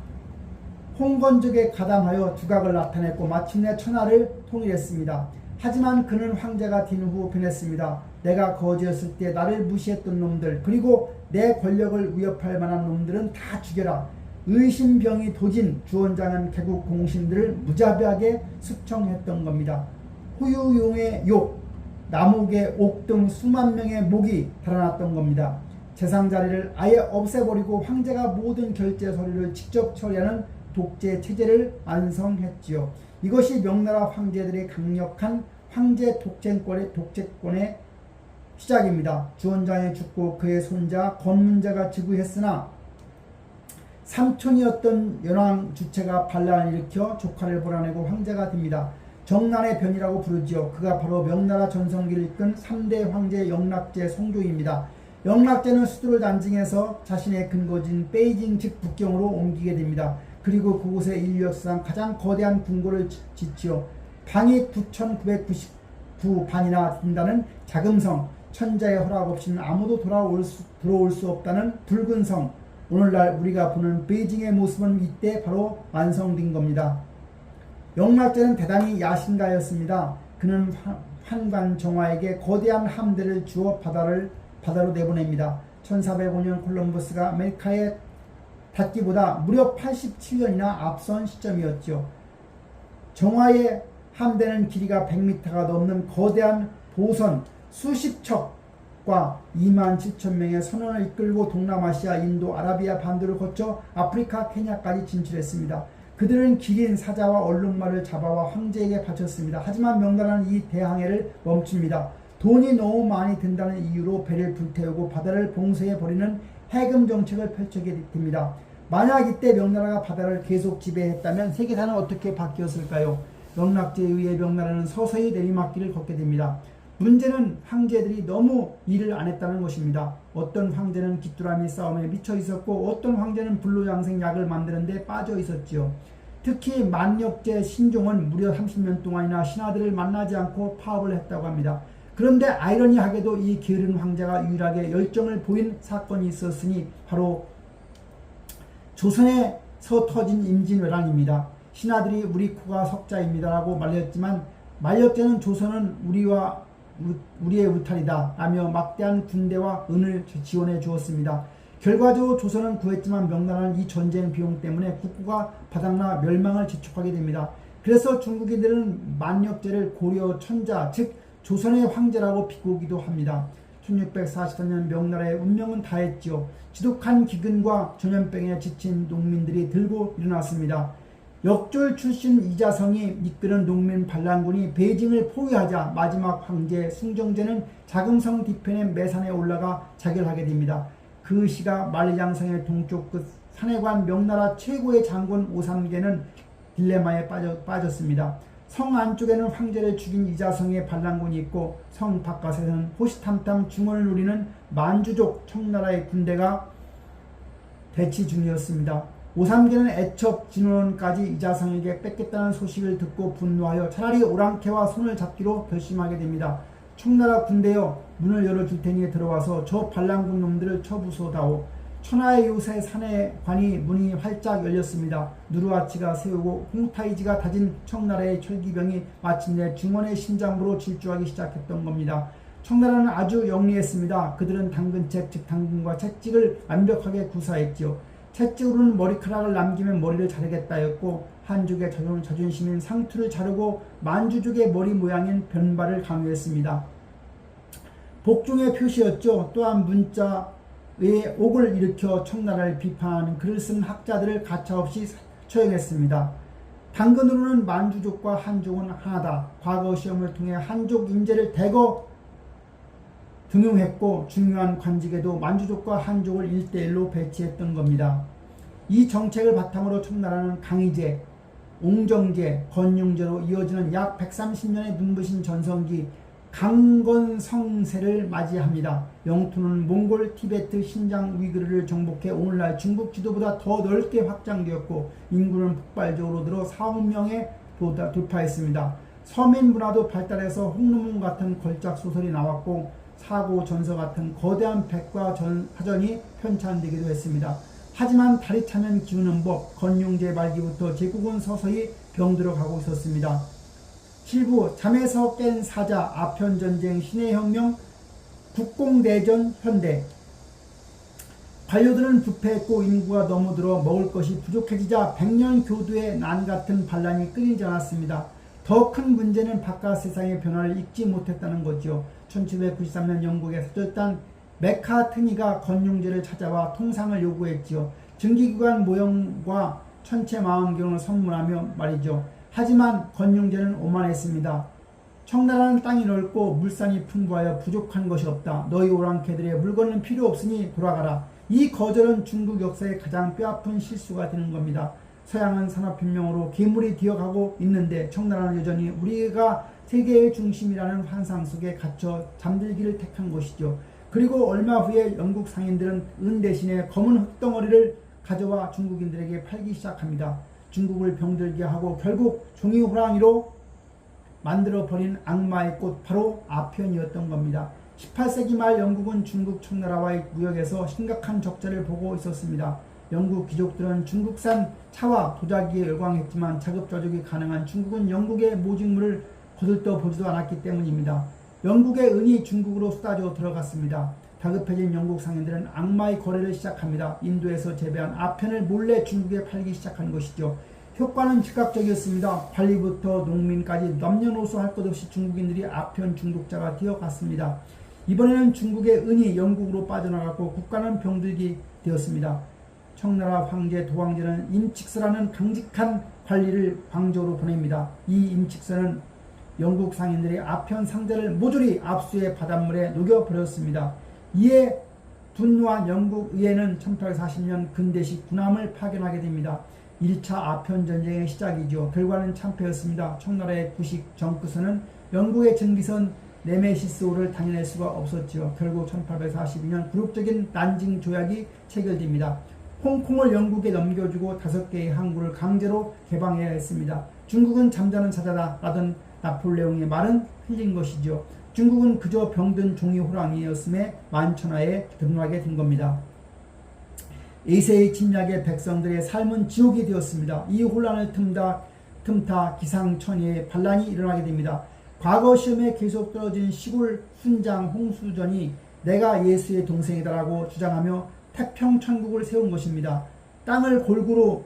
홍건적에 가담하여 두각을 나타냈고 마침내 천하를 통일했습니다. 하지만 그는 황제가 된 후 변했습니다. 내가 거지였을 때 나를 무시했던 놈들 그리고 내 권력을 위협할 만한 놈들은 다 죽여라. 의심병이 도진 주원장은 개국 공신들을 무자비하게 숙청했던 겁니다. 후유용의 욕, 남욱의 옥 등 수만 명의 목이 달아났던 겁니다. 재상자리를 아예 없애버리고 황제가 모든 결제 서류를 직접 처리하는 독재 체제를 완성했지요. 이것이 명나라 황제들의 강력한 황제 독재권의 시작입니다. 주원장이 죽고 그의 손자 건문제가 즉위했으나 삼촌이었던 연왕 주체가 반란을 일으켜 조카를 몰아내고 황제가 됩니다. 정난의 변이라고 부르지요. 그가 바로 명나라 전성기를 이끈 3대 황제 영락제 성조입니다. 영락제는 수도를 난징해서 자신의 근거지인 베이징 즉 북경으로 옮기게 됩니다. 그리고 그곳에 인류 역사상 가장 거대한 궁궐을 짓지요. 방이 9,999반이나 된다는 자금성, 천자의 허락 없이는 아무도 들어올 수 없다는 붉은 성. 오늘날 우리가 보는 베이징의 모습은 이때 바로 완성된 겁니다. 영락제는 대단히 야심가였습니다. 그는 환관 정화에게 거대한 함대를 주어 바다로 내보냅니다. 1405년 콜럼버스가 아메리카에 닿기보다 무려 87년이나 앞선 시점이었죠. 정화의 함대는 길이가 100m가 넘는 거대한 보선 수십 척과 27,000명의 선원을 이끌고 동남아시아, 인도, 아라비아 반도를 거쳐 아프리카, 케냐까지 진출했습니다. 그들은 기린, 사자와 얼룩말을 잡아와 황제에게 바쳤습니다. 하지만 명나라는 이 대항해를 멈춥니다. 돈이 너무 많이 든다는 이유로 배를 불태우고 바다를 봉쇄해버리는 해금 정책을 펼치게 됩니다. 만약 이때 명나라가 바다를 계속 지배했다면 세계사는 어떻게 바뀌었을까요? 영락제에 의해 명나라는 서서히 내리막길을 걷게 됩니다. 문제는 황제들이 너무 일을 안 했다는 것입니다. 어떤 황제는 귀뚜라미 싸움에 미쳐 있었고 어떤 황제는 불로장생 약을 만드는 데 빠져 있었지요. 특히 만력제 신종은 무려 30년 동안이나 신하들을 만나지 않고 파업을 했다고 합니다. 그런데 아이러니하게도 이 게으른 황제가 유일하게 열정을 보인 사건이 있었으니 바로 조선에서 터진 임진왜란입니다. 신하들이 우리 코가 석자입니다라고 말렸지만 만력제는 조선은 우리의 우탈이다 라며 막대한 군대와 은을 지원해 주었습니다. 결과적으로 조선은 구했지만 명나라는 이 전쟁 비용 때문에 국고가 바닥나 멸망을 지촉하게 됩니다. 그래서 중국인들은 만력제를 고려 천자 즉 조선의 황제라고 비꼬기도 합니다. 1644년 명나라의 운명은 다했지요. 지독한 기근과 전염병에 지친 농민들이 들고 일어났습니다. 역졸 출신 이자성이 이끄는 농민 반란군이 베이징을 포위하자 마지막 황제 숭정제는 자금성 뒤편의 매산에 올라가 자결하게 됩니다. 그 시가 만리장성의 동쪽 끝 산해관 명나라 최고의 장군 오삼계는 딜레마에 빠졌습니다. 성 안쪽에는 황제를 죽인 이자성의 반란군이 있고 성 바깥에는 호시탐탐 중원을 누리는 만주족 청나라의 군대가 대치 중이었습니다. 오삼계는 애첩 진원까지 이자성에게 뺏겠다는 소식을 듣고 분노하여 차라리 오랑캐와 손을 잡기로 결심하게 됩니다. 청나라 군대여, 문을 열어줄 테니 들어와서 저 반란군 놈들을 쳐부숴다오. 천하의 요새 산해관이 문이 활짝 열렸습니다. 누르하치가 세우고 홍타이지가 다진 청나라의 철기병이 마침내 중원의 심장부로 질주하기 시작했던 겁니다. 청나라는 아주 영리했습니다. 그들은 당근책 즉 당근과 채찍을 완벽하게 구사했지요. 채찍으로는 머리카락을 남기면 머리를 자르겠다였고 한족의 자존심인 상투를 자르고 만주족의 머리 모양인 변발을 강요했습니다. 복종의 표시였죠. 또한 문자의 옥을 일으켜 청나라를 비판하는 글을 쓴 학자들을 가차없이 처형했습니다. 당근으로는 만주족과 한족은 하나다. 과거 시험을 통해 한족 인재를 대거 등용했고 중요한 관직에도 만주족과 한족을 1대1로 배치했던 겁니다. 이 정책을 바탕으로 청나라는 강희제, 옹정제, 건용제로 이어지는 약 130년의 눈부신 전성기 강건성세를 맞이합니다. 영토는 몽골, 티베트, 신장, 위구르를 정복해 오늘날 중국 지도보다 더 넓게 확장되었고 인구는 폭발적으로 늘어 4억 명에 돌파했습니다. 서민 문화도 발달해서 홍루문 같은 걸작 소설이 나왔고 사고 전서 같은 거대한 백과 사전이 편찬되기도 했습니다. 하지만 달이 차면 기우는 법, 건용제 말기부터 제국은 서서히 병들어 가고 있었습니다. 실부, 잠에서 깬 사자, 아편전쟁, 신해혁명, 국공대전, 현대. 관료들은 부패했고 인구가 너무 들어 먹을 것이 부족해지자 백년 교두의 난 같은 반란이 끊이지 않았습니다. 더 큰 문제는 바깥 세상의 변화를 읽지 못했다는 거죠. 1793년 영국의 사절단 메카트니가 건용제를 찾아와 통상을 요구했지요. 증기기관 모형과 천체 망원경을 선물하며 말이죠. 하지만 건용제는 오만했습니다. 청나라는 땅이 넓고 물산이 풍부하여 부족한 것이 없다. 너희 오랑캐들의 물건은 필요 없으니 돌아가라. 이 거절은 중국 역사의 가장 뼈아픈 실수가 되는 겁니다. 서양은 산업혁명으로 괴물이 되어가고 있는데 청나라는 여전히 우리가 세계의 중심이라는 환상 속에 갇혀 잠들기를 택한 것이죠. 그리고 얼마 후에 영국 상인들은 은 대신에 검은 흙덩어리를 가져와 중국인들에게 팔기 시작합니다. 중국을 병들게 하고 결국 종이 호랑이로 만들어버린 악마의 꽃 바로 아편이었던 겁니다. 18세기 말 영국은 중국 청나라와의 무역에서 심각한 적자를 보고 있었습니다. 영국 귀족들은 중국산 차와 도자기에 열광했지만 자급자족이 가능한 중국은 영국의 모직물을 거들떠 보지도 않았기 때문입니다. 영국의 은이 중국으로 쏟아져 들어갔습니다. 다급해진 영국 상인들은 악마의 거래를 시작합니다. 인도에서 재배한 아편을 몰래 중국에 팔기 시작한 것이죠. 효과는 즉각적이었습니다. 관리부터 농민까지 남녀노소 할 것 없이 중국인들이 아편 중독자가 되어갔습니다. 이번에는 중국의 은이 영국으로 빠져나갔고 국가는 병들게 되었습니다. 청나라 황제 도왕제는 임칙서라는 강직한 관리를 광저우로 보냅니다. 이 임칙서는 영국 상인들의 아편 상자를 모조리 압수해 바닷물에 녹여버렸습니다. 이에 분노한 영국 의회는 1840년 근대식 군함을 파견하게 됩니다. 1차 아편 전쟁의 시작이죠. 결과는 참패였습니다. 청나라의 구식 정크선은 영국의 전기선 네메시스호를 당해낼 수가 없었죠. 결국 1842년 굴욕적인 난징 조약이 체결됩니다. 홍콩을 영국에 넘겨주고 5개의 항구를 강제로 개방해야 했습니다. 중국은 잠자는 사자다 라던 나폴레옹의 말은 흘린 것이죠. 중국은 그저 병든 종이 호랑이였음에 만천하에 등록하게 된 겁니다. 에세의 침략에 백성들의 삶은 지옥이 되었습니다. 이 혼란을 틈타 기상천외의 반란이 일어나게 됩니다. 과거 시험에 계속 떨어진 시골 훈장 홍수전이 내가 예수의 동생이다라고 주장하며 태평천국을 세운 것입니다. 땅을 골고루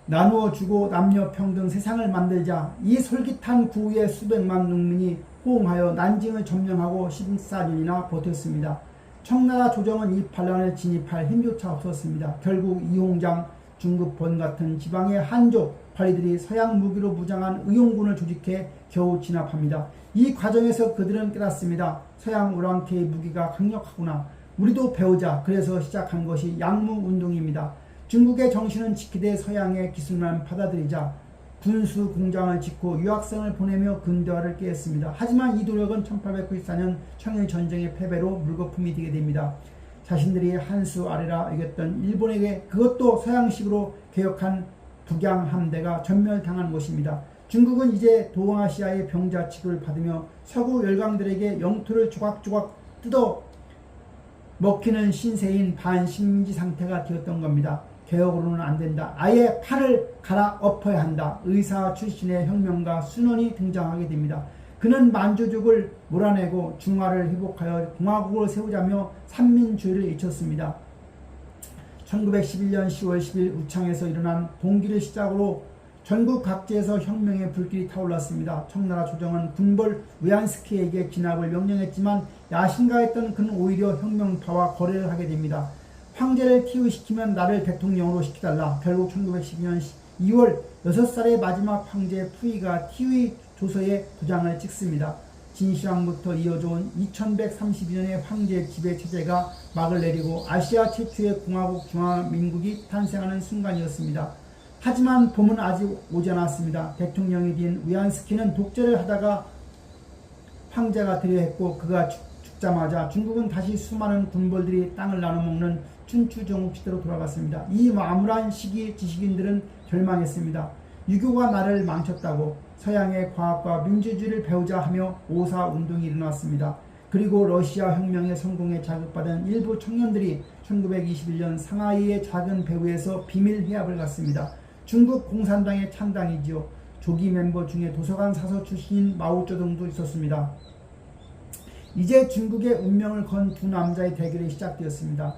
나누어 주고 남녀 평등 세상을 만들자. 이 솔깃한 구후에 수백만 농민이 호응하여 난징을 점령하고 14년이나 버텼습니다. 청나라 조정은 이 반란을 진입할 힘조차 없었습니다. 결국 이홍장 중국본 같은 지방의 한족 관리들이 서양 무기로 무장한 의용군을 조직해 겨우 진압합니다. 이 과정에서 그들은 깨닫습니다. 서양 오랑캐의 무기가 강력하구나. 우리도 배우자. 그래서 시작한 것이 양무운동입니다. 중국의 정신은 지키되 서양의 기술만 받아들이자 군수 공장을 짓고 유학생을 보내며 근대화를 깨했습니다. 하지만 이 노력은 1894년 청일전쟁의 패배로 물거품이 되게 됩니다. 자신들이 한 수 아래라 여겼던 일본에게 그것도 서양식으로 개혁한 북양 함대가 전멸당한 것입니다. 중국은 이제 동아시아의 병자 취급을 받으며 서구 열강들에게 영토를 조각조각 뜯어 먹히는 신세인 반식민지 상태가 되었던 겁니다. 개혁으로는 안 된다. 아예 팔을 갈아 엎어야 한다. 의사 출신의 혁명가 순원이 등장하게 됩니다. 그는 만주족을 몰아내고 중화를 회복하여 공화국을 세우자며 삼민주의를 외쳤습니다. 1911년 10월 10일 우창에서 일어난 동기를 시작으로 전국 각지에서 혁명의 불길이 타올랐습니다. 청나라 조정은 군벌 우얀스키에게 진압을 명령했지만 야심가했던 그는 오히려 혁명파와 거래를 하게 됩니다. 황제를 티위시키면 나를 대통령으로 시켜달라. 결국 1912년 2월 6살의 마지막 황제 푸이가 티위 조서에 도장을 찍습니다. 진시황부터 이어져온 2132년의 황제 지배 체제가 막을 내리고 아시아 최초의 공화국 중화민국이 탄생하는 순간이었습니다. 하지만 봄은 아직 오지 않았습니다. 대통령이 된 우얀스키는 독재를 하다가 황제가 되려했고 그가 죽자마자 중국은 다시 수많은 군벌들이 땅을 나눠먹는 춘추전국 시대로 돌아갔습니다. 이 암울한 시기 지식인들은 절망했습니다. 유교가 나를 망쳤다고 서양의 과학과 민주주의를 배우자 하며 오사운동이 일어났습니다. 그리고 러시아 혁명의 성공에 자극받은 일부 청년들이 1921년 상하이의 작은 배후에서 비밀 회합을 갖습니다. 중국 공산당의 창당이지요. 조기 멤버 중에 도서관 사서 출신인 마오쩌둥도 있었습니다. 이제 중국의 운명을 건 두 남자의 대결이 시작되었습니다.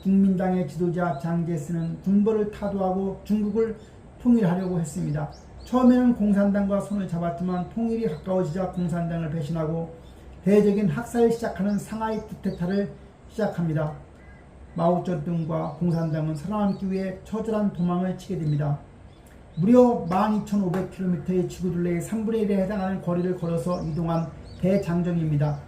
국민당의 지도자 장제스는 군벌을 타도하고 중국을 통일하려고 했습니다. 처음에는 공산당과 손을 잡았지만 통일이 가까워지자 공산당을 배신하고 대대적인 학살을 시작하는 상하이 쿠데타를 시작합니다. 마오쩌둥과 공산당은 살아남기 위해 처절한 도망을 치게 됩니다. 무려 12,500km의 지구둘레의 3분의 1에 해당하는 거리를 걸어서 이동한 대장정입니다.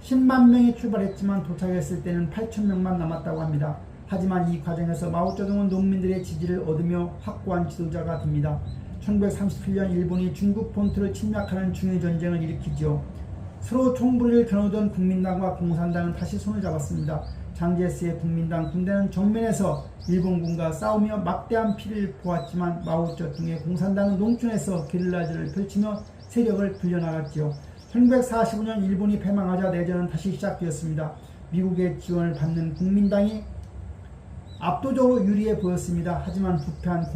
10만 명이 출발했지만 도착했을 때는 8,000명만 남았다고 합니다. 하지만 이 과정에서 마오쩌둥은 농민들의 지지를 얻으며 확고한 지도자가 됩니다. 1937년 일본이 중국 본토를 침략하는 중일전쟁을 일으키죠. 서로 총부리를 겨누던 국민당과 공산당은 다시 손을 잡았습니다. 장제스의 국민당 군대는 정면에서 일본군과 싸우며 막대한 피를 보았지만 마오쩌둥의 공산당은 농촌에서 게릴라전을 펼치며 세력을 불려나갔지요. 1945년 일본이 패망하자 내전은 다시 시작되었습니다. 미국의 지원을 받는 국민당이 압도적으로 유리해 보였습니다. 하지만 부패한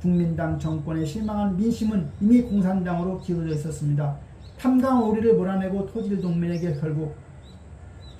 국민당 정권에 실망한 민심은 이미 공산당으로 기울어져 있었습니다. 탐강 오리를 몰아내고 토지를 농민에게 결국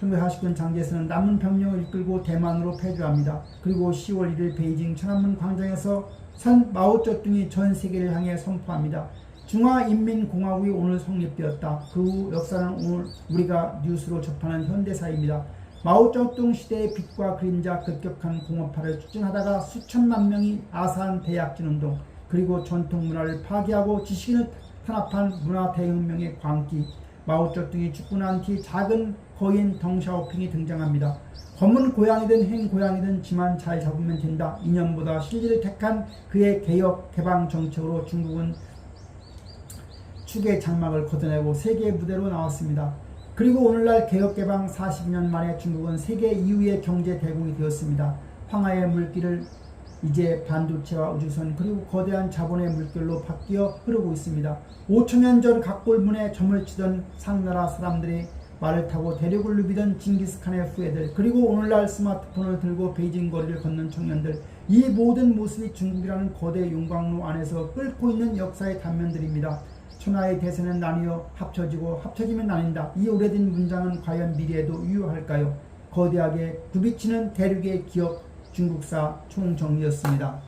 1949년 장제스는 남은 병력을 이끌고 대만으로 패주합니다. 그리고 10월 1일 베이징 천안문 광장에서 선 마오쩌둥이 전 세계를 향해 선포합니다. 중화인민공화국이 오늘 성립되었다. 그 후 역사는 오늘 우리가 뉴스로 접하는 현대사입니다. 마오쩌둥 시대의 빛과 그림자 급격한 공업화를 추진하다가 수천만 명이 아산 대약진운동 그리고 전통문화를 파괴하고 지식인을 탄압한 문화대혁명의 광기 마오쩌둥이 죽고 난 뒤 작은 거인 덩샤오핑이 등장합니다. 검은 고양이든 hen 고양이든 지만 잘 잡으면 된다. 이념보다 실리를 택한 그의 개혁 개방 정책으로 중국은 축의 장막을 걷어내고 세계 무대로 나왔습니다. 그리고 오늘날 개혁개방 40년 만에 중국은 세계 2위의 경제 대국이 되었습니다. 황하의 물길을 이제 반도체와 우주선 그리고 거대한 자본의 물결로 바뀌어 흐르고 있습니다. 5천년 전 각골문에 점을 치던 상나라 사람들이 말을 타고 대륙을 누비던 징기스칸의 후예들 그리고 오늘날 스마트폰을 들고 베이징 거리를 걷는 청년들 이 모든 모습이 중국이라는 거대 용광로 안에서 끓고 있는 역사의 단면들입니다. 천하의 대세는 나뉘어 합쳐지고 합쳐지면 나뉜다. 이 오래된 문장은 과연 미래에도 유효할까요? 거대하게 굽이치는 대륙의 기억 중국사 총정리였습니다.